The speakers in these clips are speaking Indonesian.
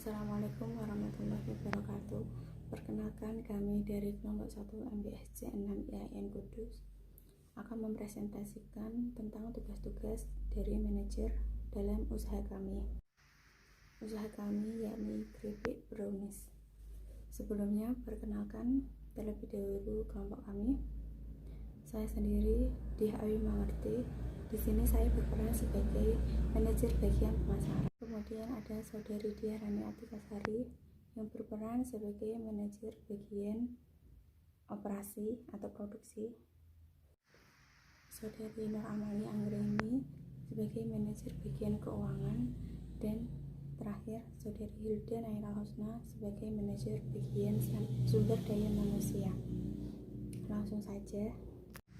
Assalamualaikum warahmatullahi wabarakatuh. Perkenalkan, kami dari kelompok 1 MBSC 6 IAIN Kudus akan mempresentasikan tentang tugas-tugas dari manajer dalam usaha kami. Usaha kami yakni keripik brownies. Sebelumnya, perkenalkan terlebih dahulu kelompok kami. Saya sendiri Dihawi Mangerti. Di sini saya berperan sebagai manajer bagian pemasaran. Kemudian ada saudari Diarani Atikasari yang berperan sebagai manajer bagian operasi atau produksi. Saudari Nur Amali Anggreni sebagai manajer bagian keuangan, dan terakhir saudari Hilda Naira Husna sebagai manajer bagian sumber daya manusia. Langsung saja.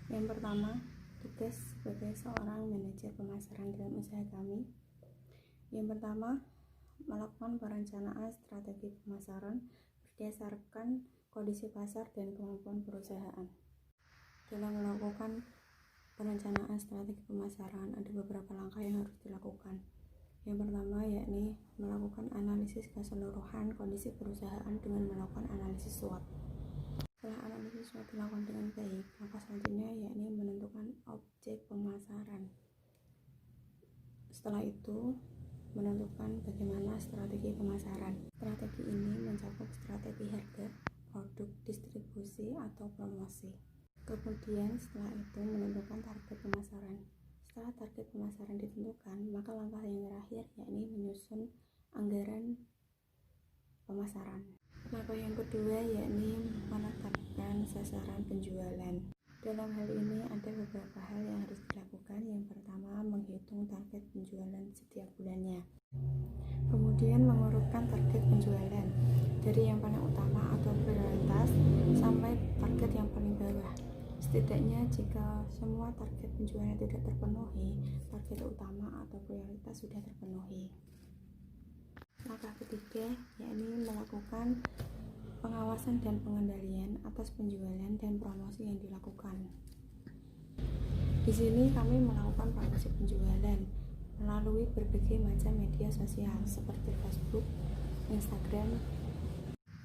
Yang pertama, tugas sebagai seorang manajer pemasaran dalam usaha kami. Yang pertama, melakukan perencanaan strategi pemasaran berdasarkan kondisi pasar dan kemampuan perusahaan. Dalam melakukan perencanaan strategi pemasaran, ada beberapa langkah yang harus dilakukan. Yang pertama yakni melakukan analisis keseluruhan kondisi perusahaan dengan melakukan analisis SWOT. Setelah analisis SWOT dilakukan dengan baik, langkah selanjutnya yakni menentukan objek pemasaran. Setelah itu, menentukan bagaimana strategi pemasaran. Strategi ini mencakup strategi harga, produk, distribusi, atau promosi. Kemudian setelah itu menentukan target pemasaran. Setelah target pemasaran ditentukan, maka langkah yang terakhir yakni menyusun anggaran pemasaran. Langkah yang kedua yakni menetapkan sasaran penjualan. Dalam hal ini ada beberapa hal yang harus dilakukan. Yang pertama, menghitung target penjualan setiap bulannya. Kemudian mengurutkan target penjualan dari yang paling utama atau prioritas sampai target yang paling bawah. Setidaknya jika semua target penjualan tidak terpenuhi, target utama atau prioritas sudah terpenuhi. Langkah ketiga yakni melakukan pengawasan dan pengendalian atas penjualan dan promosi yang dilakukan. Di sini kami melakukan promosi penjualan melalui berbagai macam media sosial seperti Facebook, Instagram.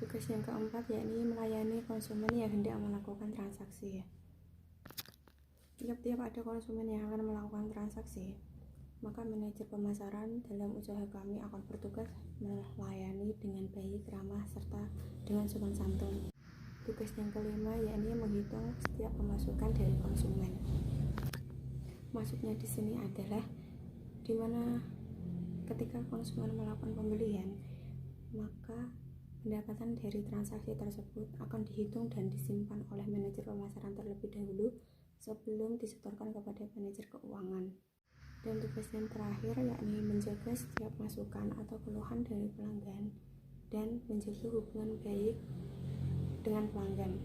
Tugas yang keempat yakni melayani konsumen yang hendak melakukan transaksi. Tiap-tiap ada konsumen yang akan melakukan transaksi, maka manajer pemasaran dalam usaha kami akan bertugas melayani dengan baik, ramah, serta dengan sopan santun. Tugas yang kelima yakni menghitung setiap pemasukan dari konsumen. Maksudnya di sini adalah di mana ketika konsumen melakukan pembelian, maka pendapatan dari transaksi tersebut akan dihitung dan disimpan oleh manajer pemasaran terlebih dahulu sebelum disetorkan kepada manajer keuangan. Dan tugas yang terakhir yakni menjaga setiap masukan atau keluhan dari pelanggan dan menjaga hubungan baik dengan pelanggan.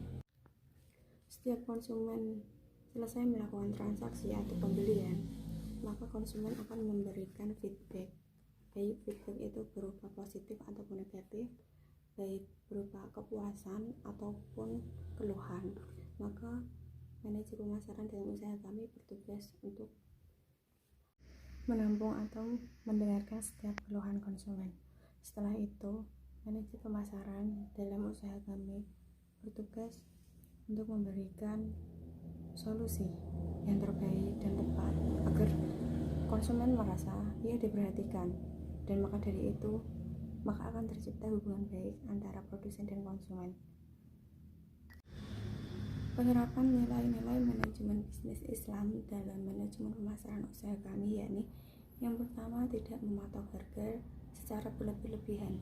Setiap konsumen selesai melakukan transaksi atau pembelian, maka konsumen akan memberikan feedback. Baik feedback itu berupa positif ataupun negatif, baik berupa kepuasan ataupun keluhan. Maka manajer pemasaran dalam usaha kami bertugas untuk menampung atau mendengarkan setiap keluhan konsumen. Setelah itu, manajer pemasaran dalam usaha kami bertugas untuk memberikan solusi yang terbaik dan tepat agar konsumen merasa ia diperhatikan, dan maka dari itu maka akan tercipta hubungan baik antara produsen dan konsumen. Penerapan nilai-nilai manajemen bisnis Islam dalam manajemen pemasaran usaha kami yakni yang pertama, tidak mematok harga secara berlebih-lebihan.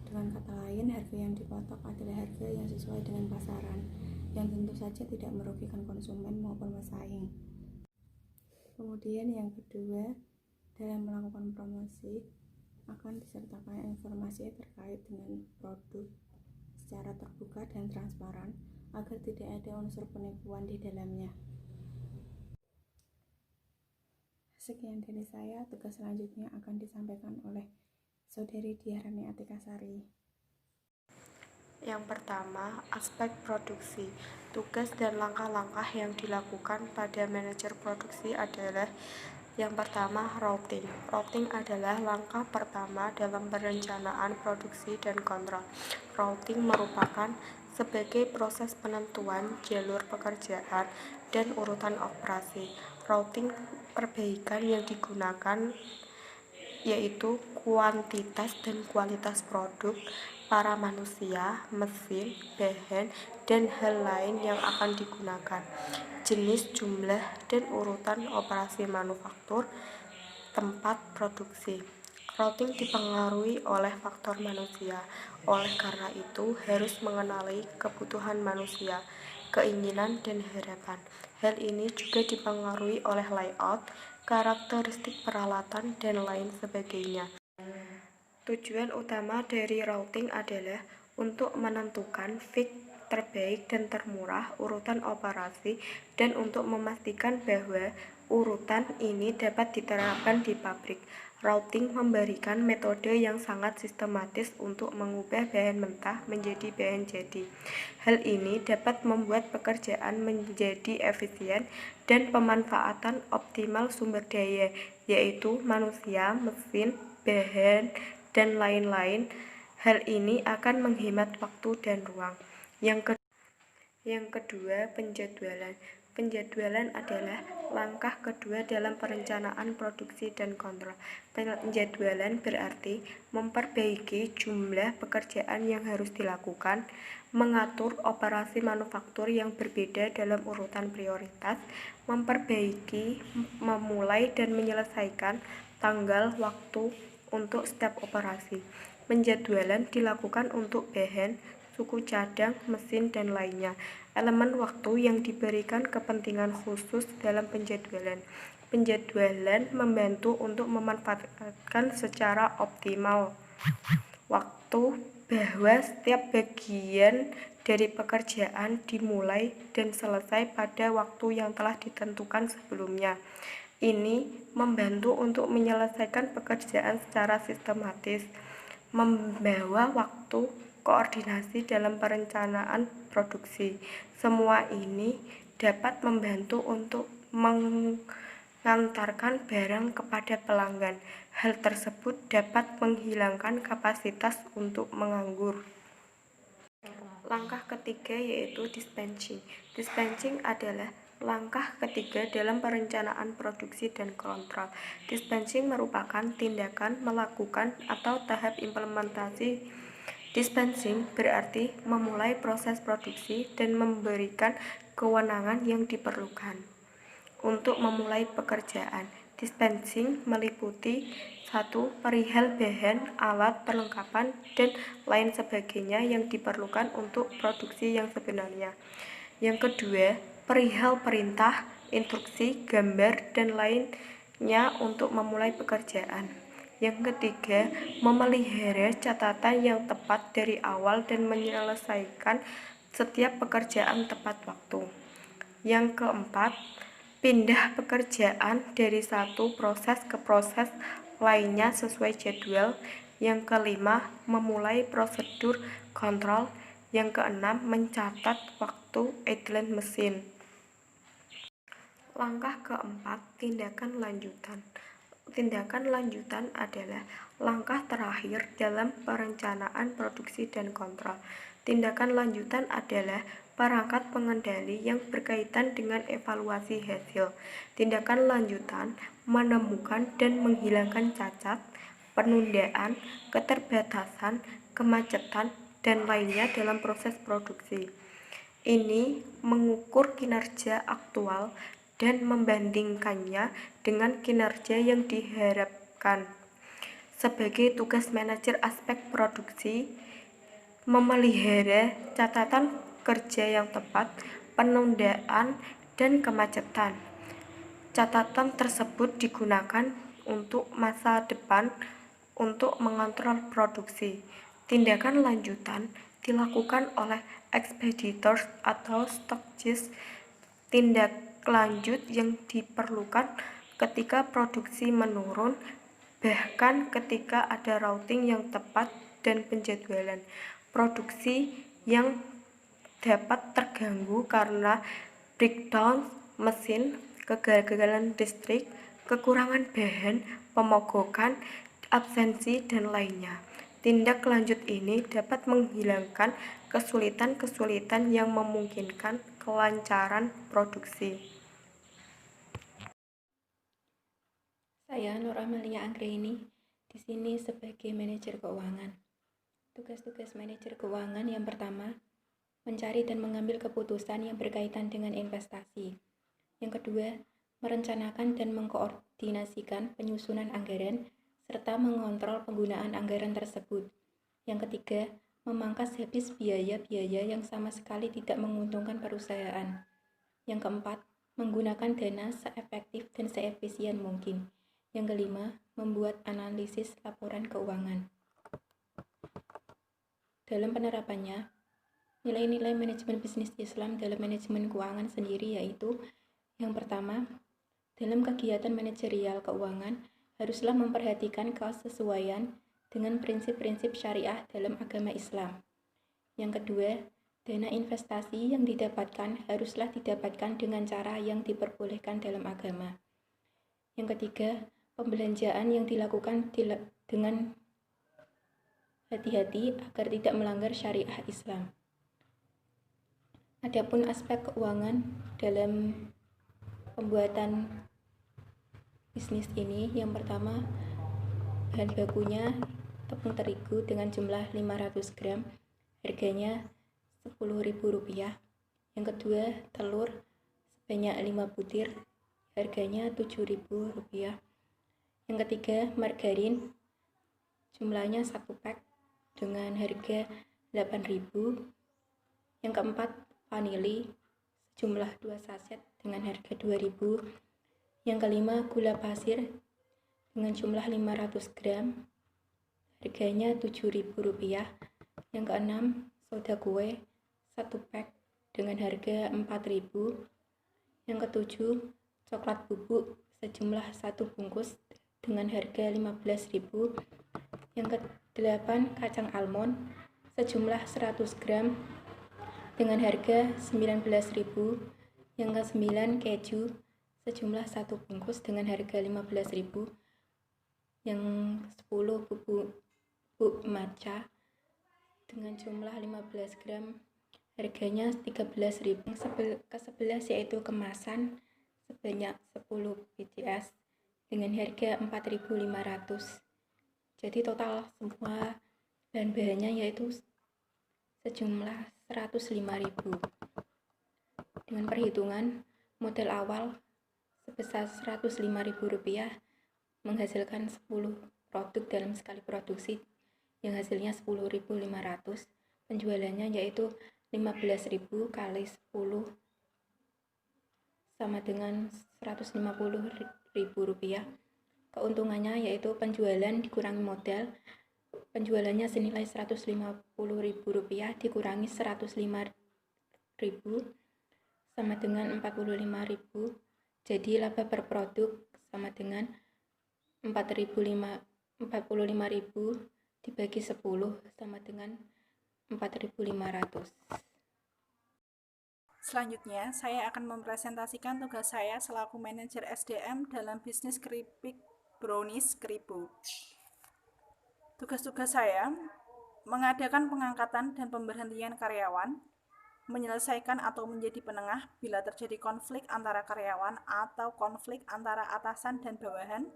Dengan kata lain, harga yang dipatok adalah harga yang sesuai dengan pasaran, yang tentu saja tidak merugikan konsumen maupun pesaing. Kemudian yang kedua, dalam melakukan promosi akan disertakan informasi terkait dengan produk secara terbuka dan transparan agar tidak ada unsur penipuan di dalamnya. Sekian dari saya. Tugas selanjutnya akan disampaikan oleh saudari Diarani Atikasari. Yang pertama, aspek produksi. Tugas dan langkah-langkah yang dilakukan pada manajer produksi adalah Yang pertama, routing. Routing adalah langkah pertama dalam perencanaan produksi dan kontrol. Routing merupakan sebagai proses penentuan jalur pekerjaan dan urutan operasi. Routing perbaikan yang digunakan yaitu kuantitas dan kualitas produk, para manusia, mesin, bahan, dan hal lain yang akan digunakan, jenis, jumlah, dan urutan operasi manufaktur, tempat produksi. Routing dipengaruhi oleh faktor manusia, oleh karena itu harus mengenali kebutuhan manusia, keinginan, dan harapan. Hal ini juga dipengaruhi oleh layout, karakteristik peralatan, dan lain sebagainya. Tujuan utama dari routing adalah untuk menentukan fix terbaik dan termurah urutan operasi dan untuk memastikan bahwa urutan ini dapat diterapkan di pabrik. Routing memberikan metode yang sangat sistematis untuk mengubah bahan mentah menjadi bahan jadi. Hal ini dapat membuat pekerjaan menjadi efisien dan pemanfaatan optimal sumber daya, yaitu manusia, mesin, bahan, dan lain-lain. Hal ini akan menghemat waktu dan ruang. Yang kedua, penjadwalan. Penjadwalan adalah langkah kedua dalam perencanaan produksi dan kontrol. Penjadwalan berarti memperbaiki jumlah pekerjaan yang harus dilakukan, mengatur operasi manufaktur yang berbeda dalam urutan prioritas, memperbaiki, memulai dan menyelesaikan tanggal waktu untuk step operasi. Penjadwalan dilakukan untuk bahan, suku cadang, mesin, dan lainnya. Elemen waktu yang diberikan kepentingan khusus dalam penjadwalan. Penjadwalan membantu untuk memanfaatkan secara optimal waktu bahwa setiap bagian dari pekerjaan dimulai dan selesai pada waktu yang telah ditentukan sebelumnya. Ini membantu untuk menyelesaikan pekerjaan secara sistematis, membawa waktu, koordinasi dalam perencanaan produksi. Semua ini dapat membantu untuk mengantarkan barang kepada pelanggan. Hal tersebut dapat menghilangkan kapasitas untuk menganggur. Langkah ketiga yaitu dispatching. Dispatching adalah langkah ketiga dalam perencanaan produksi dan kontrol. Dispatching merupakan tindakan melakukan atau tahap implementasi. Dispatching berarti memulai proses produksi dan memberikan kewenangan yang diperlukan untuk memulai pekerjaan. Dispatching meliputi 1. Perihal bahan, alat, perlengkapan, dan lain sebagainya yang diperlukan untuk produksi yang sebenarnya. Yang kedua, perihal perintah, instruksi, gambar, dan lainnya untuk memulai pekerjaan. Yang ketiga, memelihara catatan yang tepat dari awal dan menyelesaikan setiap pekerjaan tepat waktu. Yang keempat, pindah pekerjaan dari satu proses ke proses lainnya sesuai jadwal. Yang kelima, memulai prosedur kontrol. Yang keenam, mencatat waktu idle mesin. Langkah keempat, tindakan lanjutan. Tindakan lanjutan adalah langkah terakhir dalam perencanaan produksi dan kontrol. Tindakan lanjutan adalah perangkat pengendali yang berkaitan dengan evaluasi hasil. Tindakan lanjutan menemukan dan menghilangkan cacat, penundaan, keterbatasan, kemacetan, dan lainnya dalam proses produksi. Ini mengukur kinerja aktual dan membandingkannya dengan kinerja yang diharapkan. Sebagai tugas manajer aspek produksi, memelihara catatan kerja yang tepat, penundaan, dan kemacetan. Catatan tersebut digunakan untuk masa depan untuk mengontrol produksi. Tindakan lanjutan dilakukan oleh ekspeditor atau stokis. Tindak lanjut yang diperlukan ketika produksi menurun, bahkan ketika ada routing yang tepat dan penjadwalan. Produksi yang dapat terganggu karena breakdown mesin, kegagalan listrik, kekurangan bahan, pemogokan, absensi, dan lainnya. Tindak lanjut ini dapat menghilangkan kesulitan-kesulitan yang memungkinkan kelancaran produksi. Saya Nur Amalia Anggraini di sini sebagai manajer keuangan. Tugas-tugas manajer keuangan yang pertama, mencari dan mengambil keputusan yang berkaitan dengan investasi. Yang kedua, merencanakan dan mengkoordinasikan penyusunan anggaran serta mengontrol penggunaan anggaran tersebut. Yang ketiga, memangkas habis biaya-biaya yang sama sekali tidak menguntungkan perusahaan. Yang keempat, menggunakan dana seefektif dan seefisien mungkin. Yang kelima, membuat analisis laporan keuangan. Dalam penerapannya, nilai-nilai manajemen bisnis Islam dalam manajemen keuangan sendiri yaitu yang pertama, dalam kegiatan manajerial keuangan haruslah memperhatikan kesesuaian dengan prinsip-prinsip syariah dalam agama Islam. Yang kedua, dana investasi yang didapatkan haruslah didapatkan dengan cara yang diperbolehkan dalam agama. Yang ketiga, pembelanjaan yang dilakukan dengan hati-hati agar tidak melanggar syariah Islam. Adapun aspek keuangan dalam pembuatan bisnis ini, yang pertama, bahan bakunya tepung terigu dengan jumlah 500 gram, harganya Rp10.000. Yang kedua, telur sebanyak 5 butir, harganya Rp7.000. Yang ketiga, margarin jumlahnya 1 pack dengan harga Rp8.000. Yang keempat, vanili sejumlah 2 saset dengan harga Rp2.000. Yang kelima, gula pasir dengan jumlah 500 gram, harganya Rp7.000. Yang keenam, soda kue 1 pack dengan harga Rp4.000. Yang ketujuh, coklat bubuk sejumlah 1 bungkus dengan harga Rp15.000. Yang kedelapan, kacang almond sejumlah 100 gram dengan harga Rp19.000. Yang kesembilan, keju sejumlah 1 bungkus dengan harga Rp15.000. Yang 10, bubuk matcha dengan jumlah 15 gram, harganya Rp13.000. Yang ke-11 yaitu kemasan sebanyak 10 BCS dengan harga Rp4.500. Jadi total semua bahan-bahannya yaitu sejumlah Rp105.000. Dengan perhitungan modal awal sebesar Rp105.000 menghasilkan 10 produk dalam sekali produksi yang hasilnya Rp10.500. Penjualannya yaitu Rp15.000 kali 10 sama dengan Rp150.000. Keuntungannya yaitu penjualan dikurangi modal. Penjualannya senilai Rp150.000 dikurangi Rp105.000 sama dengan Rp45.000. Jadi laba per produk sama dengan Rp45.000 dibagi 10 sama dengan Rp4.500. Selanjutnya, saya akan mempresentasikan tugas saya selaku manajer SDM dalam bisnis keripik brownies Kribo. Tugas-tugas saya mengadakan pengangkatan dan pemberhentian karyawan, menyelesaikan atau menjadi penengah bila terjadi konflik antara karyawan atau konflik antara atasan dan bawahan,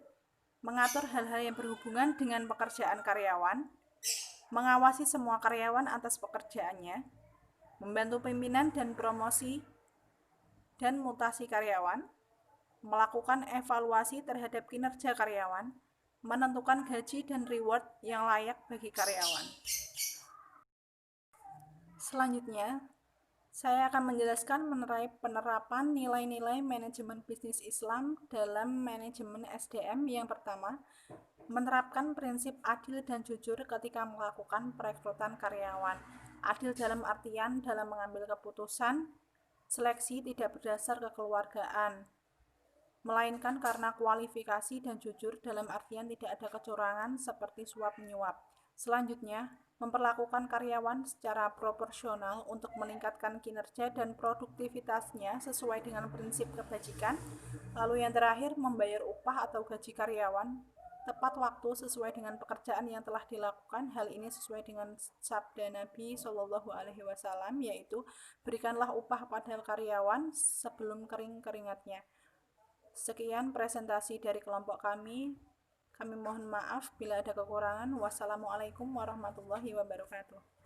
mengatur hal-hal yang berhubungan dengan pekerjaan karyawan, mengawasi semua karyawan atas pekerjaannya, membantu pimpinan dan promosi dan mutasi karyawan, melakukan evaluasi terhadap kinerja karyawan, menentukan gaji dan reward yang layak bagi karyawan. Selanjutnya, saya akan menjelaskan mengenai penerapan nilai-nilai manajemen bisnis Islam dalam manajemen SDM. Yang pertama, menerapkan prinsip adil dan jujur ketika melakukan perekrutan karyawan. Adil dalam artian dalam mengambil keputusan, seleksi tidak berdasar kekeluargaan, melainkan karena kualifikasi, dan jujur dalam artian tidak ada kecurangan seperti suap-menyuap. Selanjutnya, memperlakukan karyawan secara proporsional untuk meningkatkan kinerja dan produktivitasnya sesuai dengan prinsip kebajikan. Lalu yang terakhir, membayar upah atau gaji karyawan tepat waktu sesuai dengan pekerjaan yang telah dilakukan. Hal ini sesuai dengan sabda Nabi Shallallahu Alaihi Wasallam, yaitu berikanlah upah pada karyawan sebelum kering keringatnya. Sekian presentasi dari kelompok kami. Kami mohon maaf bila ada kekurangan. Wassalamualaikum warahmatullahi wabarakatuh.